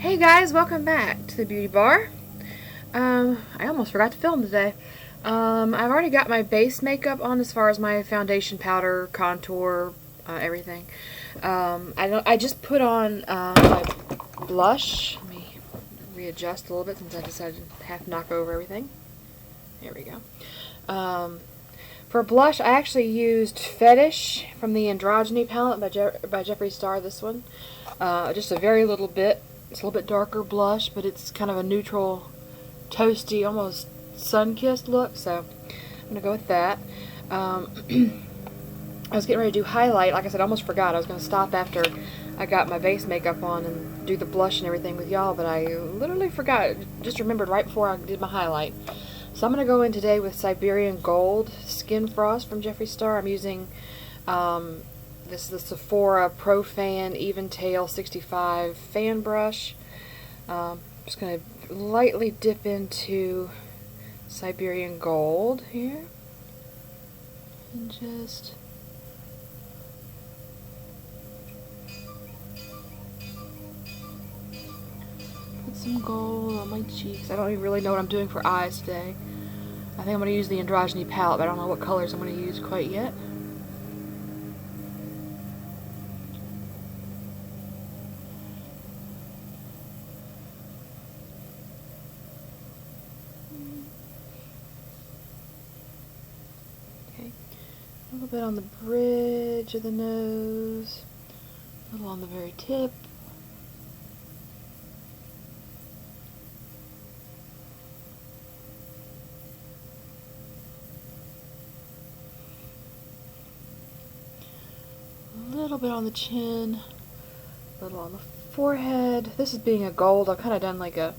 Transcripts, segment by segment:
Hey guys, welcome back to the beauty bar. I almost forgot to film today. I've already got my base makeup on as far as my foundation, powder, contour, everything. I just put on my blush. Let me readjust a little bit since I decided to half knock over everything. There we go. For blush, I actually used Fetish from the Androgyny palette by Jeffree Starr, this one. Just a very little bit. It's a little bit darker blush, but it's kind of a neutral, toasty, almost sun-kissed look, so I'm going to go with that. I was getting ready to do highlight. Like I said, I almost forgot. I was going to stop after I got my base makeup on and do the blush and everything with y'all, but I literally forgot. Just remembered right before I did my highlight. So I'm going to go in today with Siberian Gold Skin Frost from Jeffree Starr. I'm using this is the Sephora Pro Fan Eventail 65 fan brush. I'm just going to lightly dip into Siberian Gold here. And just put some gold on my cheeks. I don't even really know what I'm doing for eyes today. I think I'm going to use the Androgyny palette, but I don't know what colors I'm going to use quite yet. Okay, a little bit on the bridge of the nose, a little on the very tip. A little bit on the chin, a little on the forehead. This is being a gold. I've kind of done like a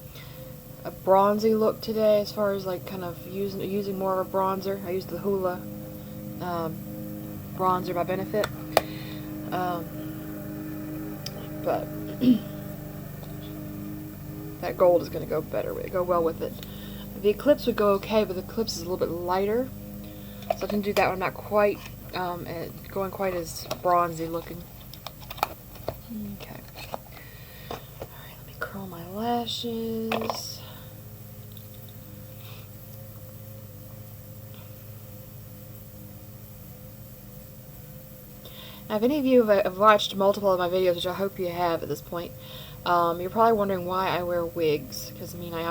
bronzy look today, as far as like kind of using more of a bronzer. I used the Hoola bronzer by Benefit, but that gold is going to go better with it, go well with it. The Eclipse would go okay, but the Eclipse is a little bit lighter, so I can do that one. I'm not quite going quite as bronzy looking. Okay. Alright, let me curl my lashes. Now, if any of you have watched multiple of my videos, which I hope you have at this point, you're probably wondering why I wear wigs. Because, I mean, I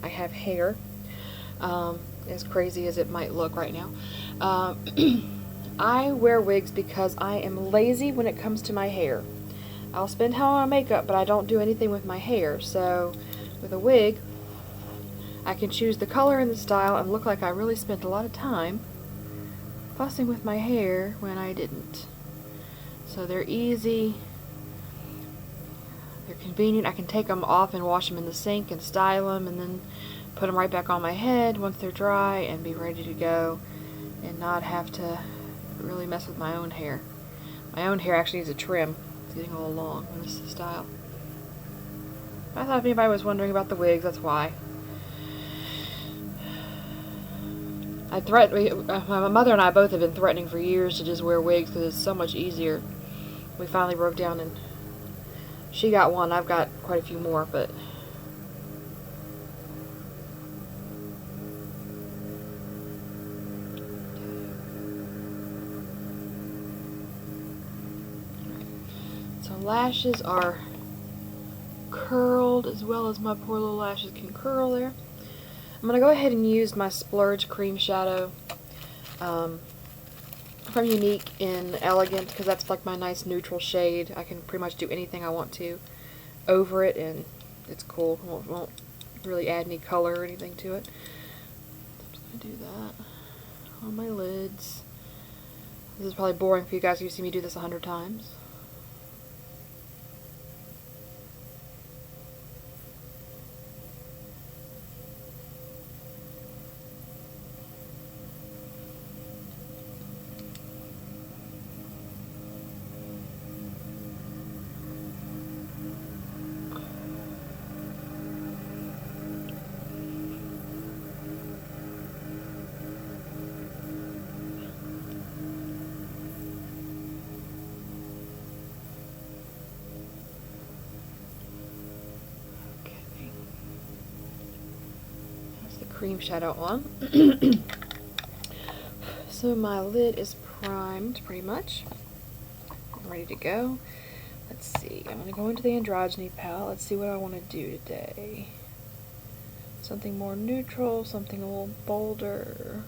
have hair, as crazy as it might look right now. I wear wigs because I am lazy when it comes to my hair. I'll spend time on makeup, but I don't do anything with my hair. So, with a wig, I can choose the color and the style and look like I really spent a lot of time fussing with my hair when I didn't. So they're easy, they're convenient. I can take them off and wash them in the sink and style them, and then put them right back on my head once they're dry and be ready to go, and not have to really mess with my own hair. My own hair actually needs a trim. It's getting all long in this style. I thought if anybody was wondering about the wigs, that's why. My mother and I both have been threatening for years to just wear wigs because it's so much easier. We finally broke down and she got one. I've got quite a few more, but so lashes are curled as well as my poor little lashes can curl there. I'm going to go ahead and use my Splurge Cream Shadow from Younique in Elegant, because that's like my nice neutral shade. I can pretty much do anything I want to over it, and it's cool. Won't really add any color or anything to it. I'm just going to do that on my lids. This is probably boring for you guys. You've seen me do this 100 times. cream shadow on. So my lid is primed pretty much. I'm ready to go. Let's see, I'm going to go into the Androgyny palette. Let's see what I want to do today. Something more neutral, something a little bolder.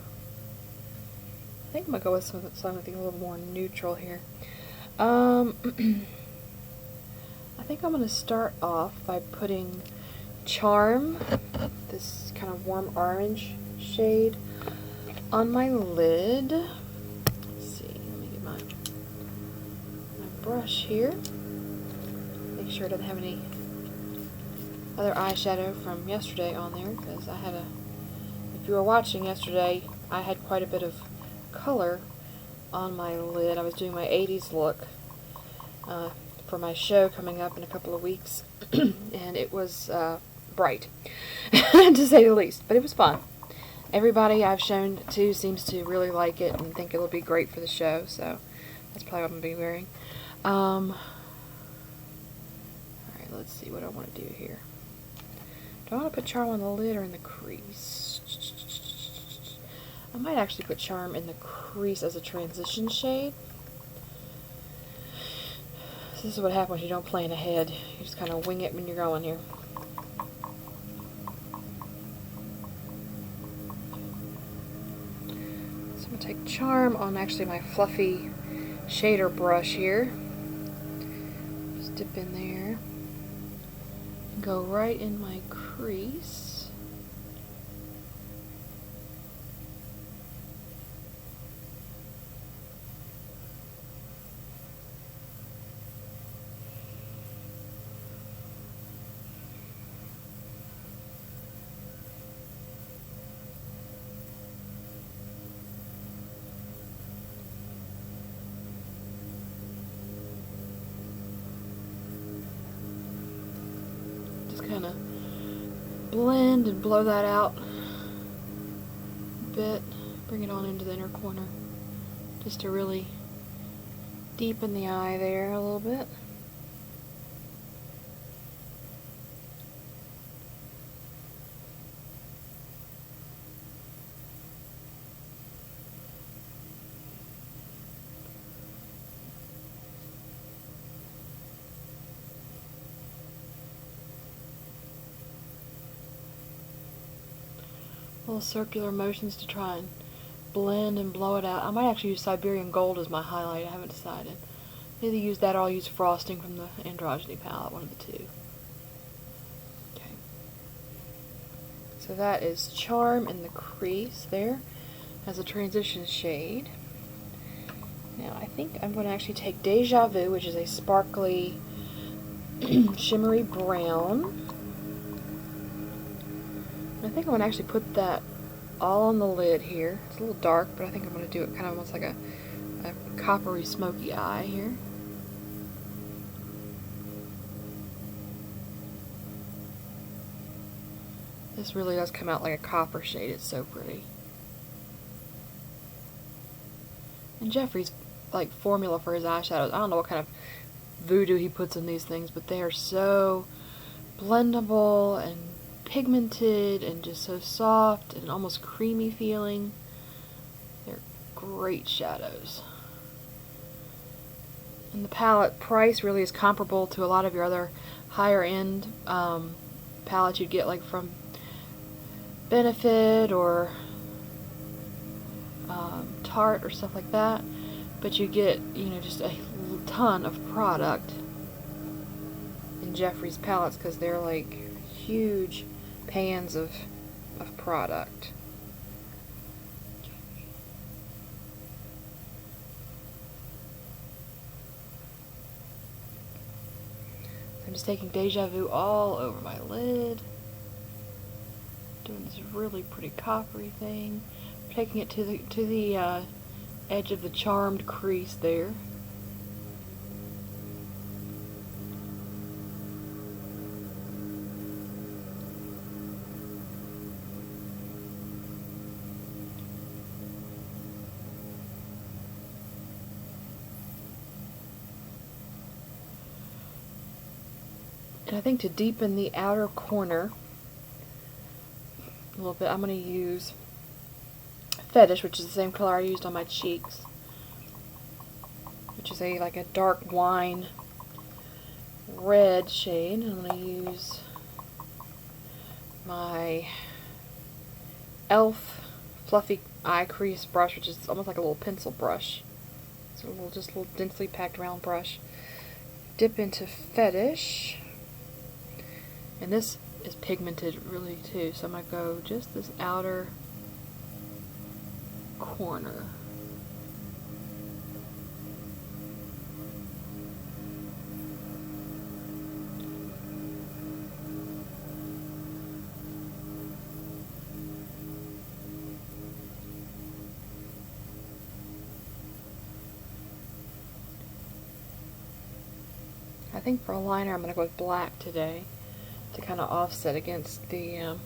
I think I'm going to go with something a little more neutral here. I think I'm going to start off by putting Charm, this kind of warm orange shade, on my lid. Let's see, let me get my brush here. Make sure it doesn't have any other eyeshadow from yesterday on there, because I had if you were watching yesterday, I had quite a bit of color on my lid. I was doing my 80s look for my show coming up in a couple of weeks, and it was bright, to say the least, but it was fun. Everybody I've shown to seems to really like it and think it'll be great for the show, so that's probably what I'm going to be wearing. Alright, let's see what I want to do here. Do I want to put Charm on the lid or in the crease? I might actually put Charm in the crease as a transition shade. So this is what happens when you don't plan ahead. You just kind of wing it when you're going here. So I'm going to take Charm on actually my fluffy shader brush here. Just dip in there. Go right in my crease. Kind of blend and blow that out a bit, bring it on into the inner corner just to really deepen the eye there a little bit. Little circular motions to try and blend and blow it out. I might actually use Siberian Gold as my highlight. I haven't decided. Either use that or I'll use Frosting from the Androgyny palette, one of the two. Okay. So that is Charm in the crease there as a transition shade. Now I think I'm going to actually take Deja Vu, which is a sparkly shimmery brown. I think I'm going to actually put that all on the lid here. It's a little dark, but I think I'm going to do it kind of almost like a coppery smoky eye here. This really does come out like a copper shade. It's so pretty. And Jeffree's like formula for his eyeshadows, I don't know what kind of voodoo he puts in these things, but they are so blendable and pigmented and just so soft and almost creamy feeling. They're great shadows. And the palette price really is comparable to a lot of your other higher end palettes you'd get like from Benefit or Tarte or stuff like that, but you get, you know, just a ton of product in Jeffree's palettes because they're like huge pans of product. I'm just taking Deja Vu all over my lid, doing this really pretty coppery thing. I'm taking it to the edge of the charmed crease there. And I think to deepen the outer corner, a little bit. I'm going to use Fetish, which is the same color I used on my cheeks, which is like a dark wine red shade. I'm going to use my e.l.f. fluffy eye crease brush, which is almost like a little pencil brush. So just a little densely packed round brush. Dip into Fetish, and this is pigmented really too, so I'm going to go just this outer corner. I think for a liner I'm going to go with black today to kind of offset against the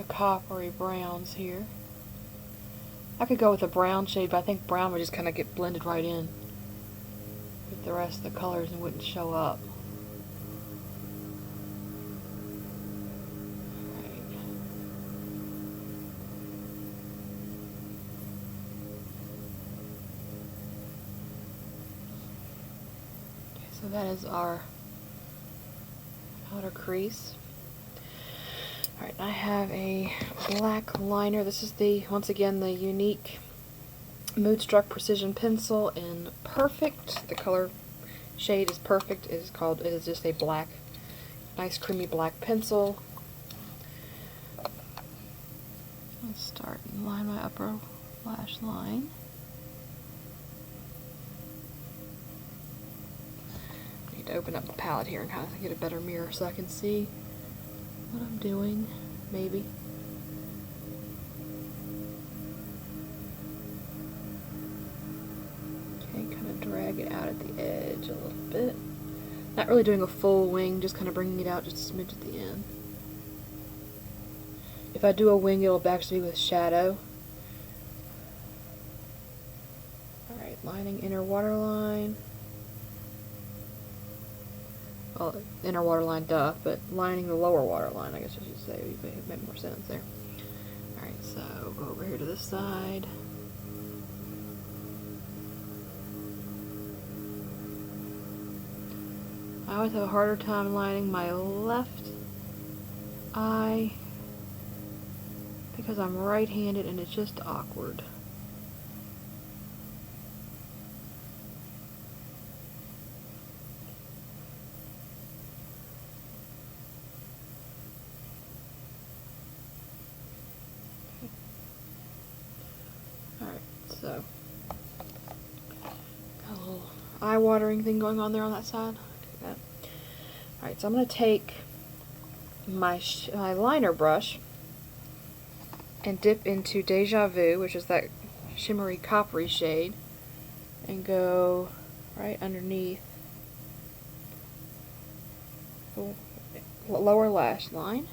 coppery browns here. I could go with a brown shade, but I think brown would just kind of get blended right in with the rest of the colors and wouldn't show up. So that is our outer crease. Alright, I have a black liner. This is once again, the Younique Moodstruck Precision Pencil in Perfect. The color shade is Perfect. It is just a black, nice creamy black pencil. Let's start and line my upper lash line. To open up the palette here and kind of get a better mirror so I can see what I'm doing, maybe. Okay, kind of drag it out at the edge a little bit. Not really doing a full wing, just kind of bringing it out just a smidge at the end. If I do a wing, it'll actually be with shadow. Alright, lining inner waterline. Well, inner waterline, duh, but lining the lower waterline, I guess I should say, would make more sense there. Alright, so go over here to this side. I always have a harder time lining my left eye because I'm right-handed and it's just awkward. So, got a little eye-watering thing going on there on that side. Alright, so I'm going to take my liner brush and dip into Deja Vu, which is that shimmery coppery shade, and go right underneath the lower lash line.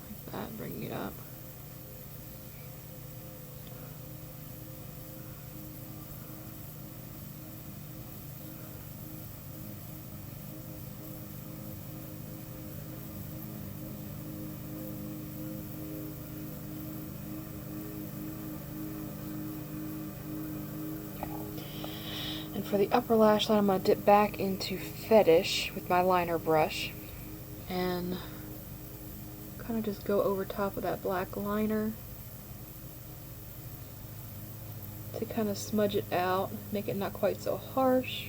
Like that, bringing it up. And for the upper lash line, I'm going to dip back into Fetish with my liner brush and kind of just go over top of that black liner to kind of smudge it out, make it not quite so harsh.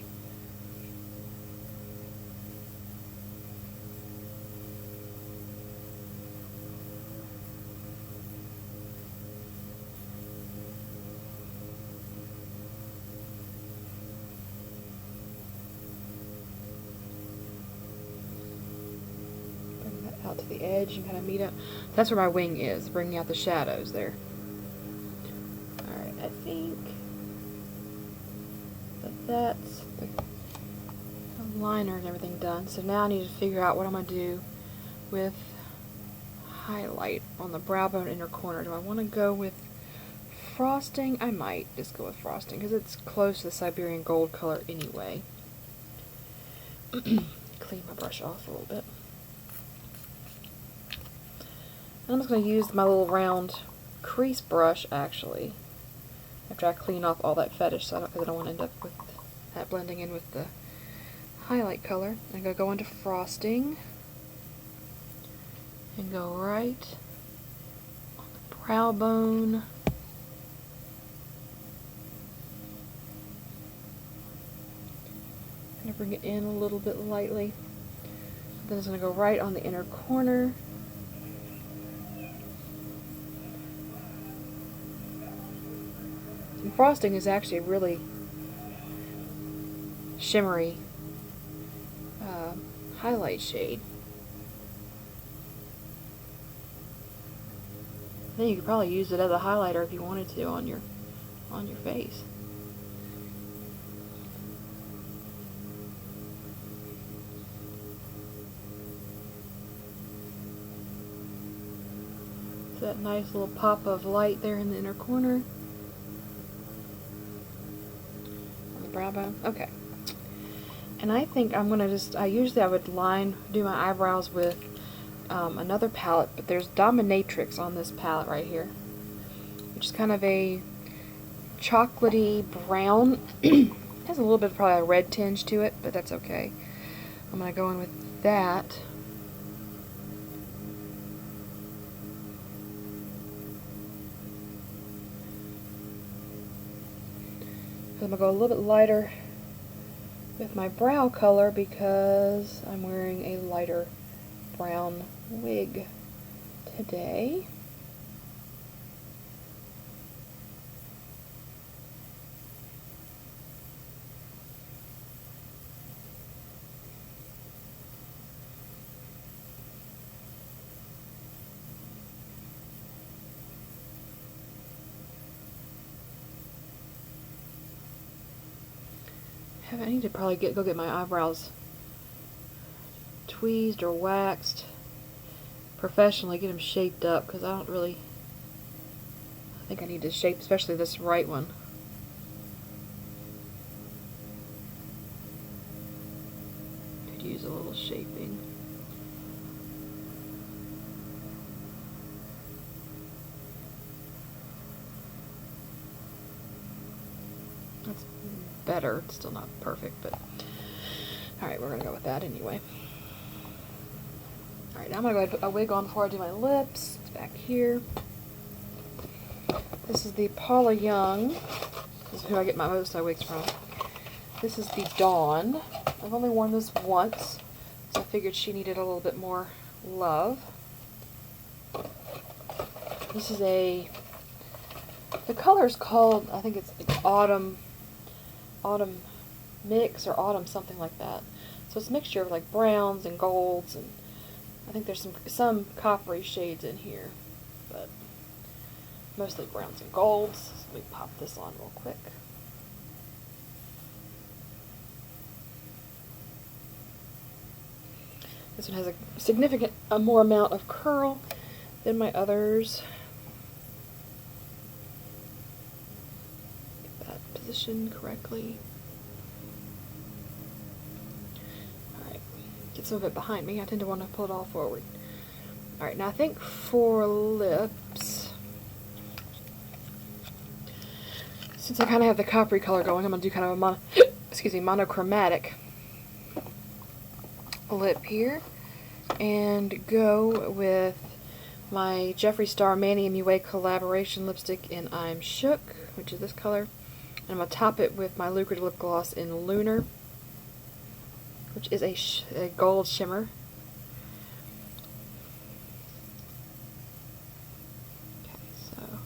Out to the edge and kind of meet up. That's where my wing is, bringing out the shadows there. Alright, I think that's the liner and everything done. So now I need to figure out what I'm going to do with highlight on the brow bone inner corner. Do I want to go with frosting? I might just go with frosting because it's close to the Siberian gold color anyway. Clean my brush off a little bit. I'm just going to use my little round crease brush, actually, after I clean off all that fetish, because I don't want to end up with that blending in with the highlight color. I'm going to go into frosting and go right on the brow bone. I'm going to bring it in a little bit lightly. Then it's going to go right on the inner corner. And frosting is actually a really shimmery highlight shade. Then you could probably use it as a highlighter if you wanted to on your face. So that nice little pop of light there in the inner corner. On the brow bone. Okay. And I think I'm gonna usually I would do my eyebrows with another palette, but there's Dominatrix on this palette right here, which is kind of a chocolatey brown. Has a little bit of probably a red tinge to it, but that's okay. I'm gonna go in with that. I'm gonna go a little bit lighter with my brow color because I'm wearing a lighter brown wig today. I need to probably go get my eyebrows tweezed or waxed professionally, get them shaped up, because I think I need to shape, especially this right one. Could use a little shaping. That's better. It's still not perfect, but alright, we're gonna go with that anyway. Alright, now I'm gonna go ahead and put my wig on before I do my lips. It's back here. This is the Paula Young. This is who I get most of my wigs from. This is the Dawn. I've only worn this once, so I figured she needed a little bit more love. This is the color's called, I think it's like Autumn Mix or Autumn something like that. So it's a mixture of like browns and golds, and I think there's some coppery shades in here, but mostly browns and golds. So let me pop this on real quick. This one has a significant more amount of curl than my others. Get that positioned correctly. Alright, get some of it behind me. I tend to want to pull it all forward. Alright, now I think for lips, since I kind of have the coppery color going, I'm going to do kind of a monochromatic lip here, and go with my Jeffree Starr Manny MUA collaboration lipstick in I'm Shook, which is this color. And I'm going to top it with my Lucrative Lip Gloss in Lunar, which is a gold shimmer. Okay, so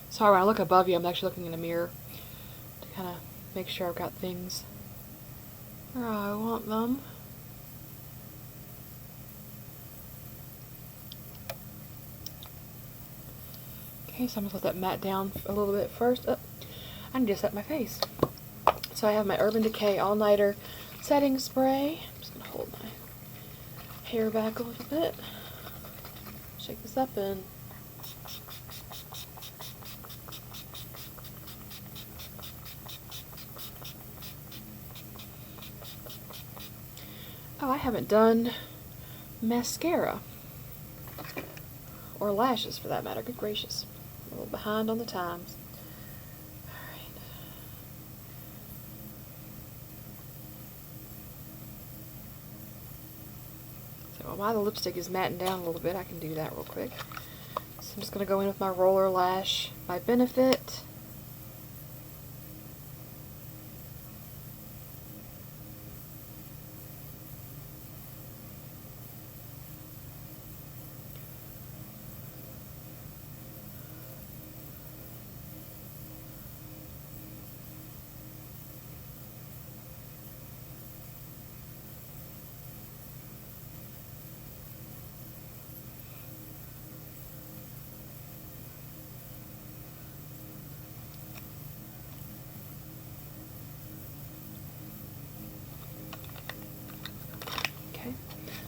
sorry, when I look above you, I'm actually looking in a mirror to kind of make sure I've got things where I want them. Okay, so I'm going to let that matte down a little bit first. Oh, I need to set my face. So I have my Urban Decay All Nighter Setting Spray. I'm just going to hold my hair back a little bit. Shake this up and oh, I haven't done mascara. Or lashes, for that matter. Good gracious. I'm a little behind on the times. Alright. So while the lipstick is matting down a little bit, I can do that real quick. So I'm just going to go in with my Roller Lash by Benefit.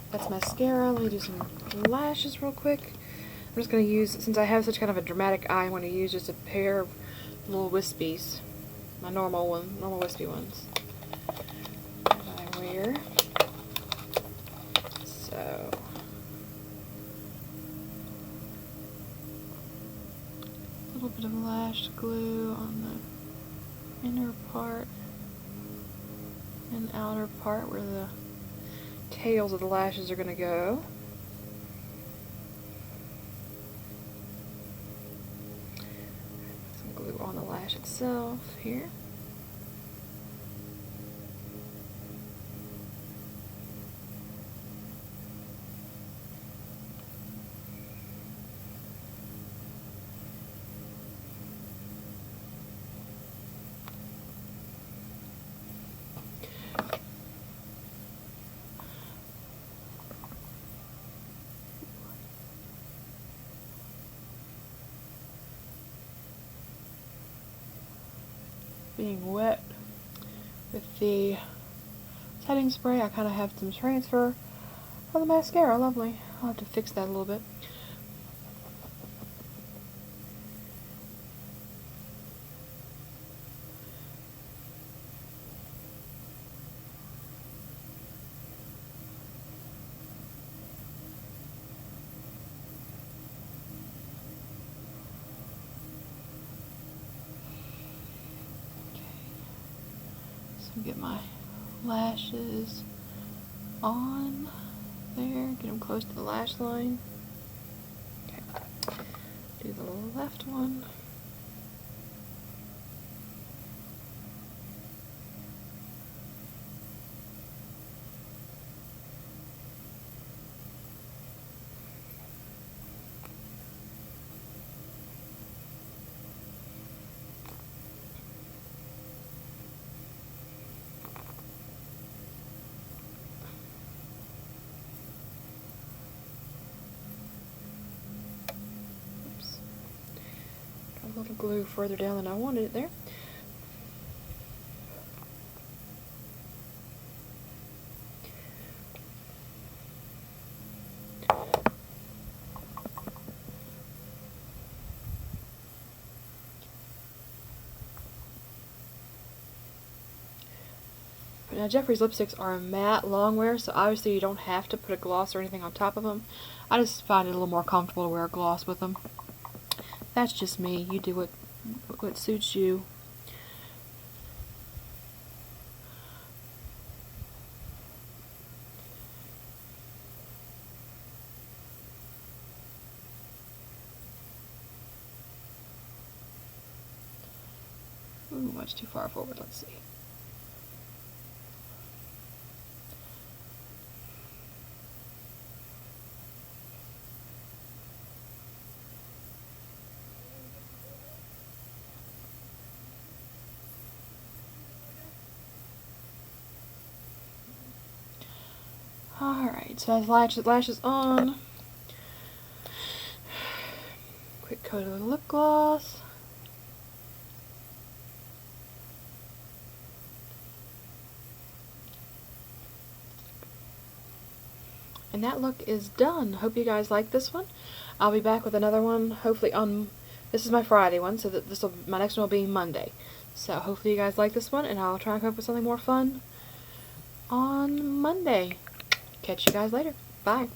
That's mascara. Let me do some lashes real quick. I'm just going to use, since I have such kind of a dramatic eye, I'm going to use just a pair of little wispies. My normal wispy ones that I wear. So, a little bit of lash glue on the inner part and outer part where the tails of the lashes are going to go. Some glue on the lash itself here. Being wet with the setting spray, I kind of have some transfer of the mascara. Lovely. I'll have to fix that a little bit. Get my lashes on there, get them close to the lash line. Okay. Do the left one. A little glue further down than I wanted it there. Now Jeffree's lipsticks are a matte long wear, so obviously you don't have to put a gloss or anything on top of them. I just find it a little more comfortable to wear a gloss with them. That's just me. You do what suits you. Ooh, much too far forward. Let's see. Alright, so I have lashes on. Quick coat of the lip gloss. And that look is done. Hope you guys like this one. I'll be back with another one, hopefully on, this is my Friday one, so that my next one will be Monday. So hopefully you guys like this one, and I'll try and come up with something more fun on Monday. Catch you guys later. Bye.